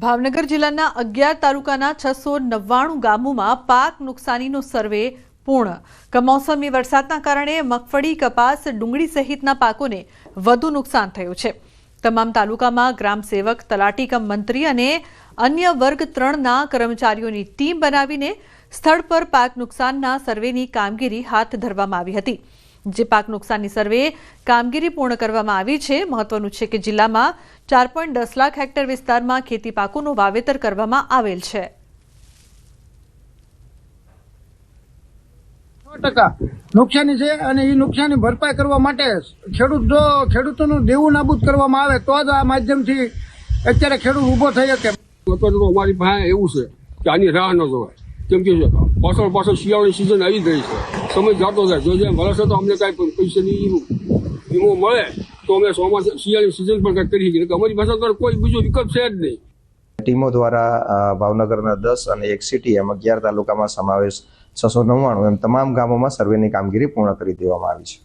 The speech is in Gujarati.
ભાવનગર જિલ્લાના 11 તાલુકાના 699 ગામોમાં પાક નુકસાનીનો સર્વે પૂર્ણ। કમોસમી વરસાદના કારણે મગફળી, કપાસ, ડુંગળી સહિતના પાકોને વધુ નુકસાન થયું છે। તમામ તાલુકામાં ગ્રામ સેવક, તલાટી કમ મંત્રી અને અન્ય વર્ગ 3ના કર્મચારીઓની ટીમ બનાવીને સ્થળ પર પાક નુકસાનના સર્વેની કામગીરી હાથ ધરવામાં આવી હતી। જે પાક નુકસાનની સર્વે કામગીરી પૂર્ણ કરવામાં આવી છે। મહત્વનું છે કે જિલ્લામાં 4.10 લાખ હેક્ટર વિસ્તારમાં ખેતી પાકોનું વાવેતર કરવામાં આવેલ છે। 100% નુકસાની છે અને એ નુકસાની ભરપાઈ કરવા માટે ખેડૂતોનું દેવું નાબૂદ કરવામાં આવે તો જ આ માધ્યમથી અત્યારે ખેડૂત ઊભો થઈ શકે। અમારી પાસે એવું છે કે આની રાહ ન જોવાય, કેમ કે પાછળ શિયાળાની સિઝન આવી ગઈ છે, સમય જતો જાય। જો જેમ વરસે તો અમને કાંઈ પૈસાની વીમો મળે તો અમે શિયાળાની સિઝન પણ કંઈક કરી શકીએ। અમારી પાસે તો કોઈ બીજો વિકલ્પ છે જ નહીં। ટીમો દ્વારા ભાવનગરના 10 અને 1 સિટી એમ 11 તાલુકામાં સમાવેશ 699 એમ તમામ ગામોમાં સર્વેની કામગીરી પૂર્ણ કરી દેવામાં આવી છે।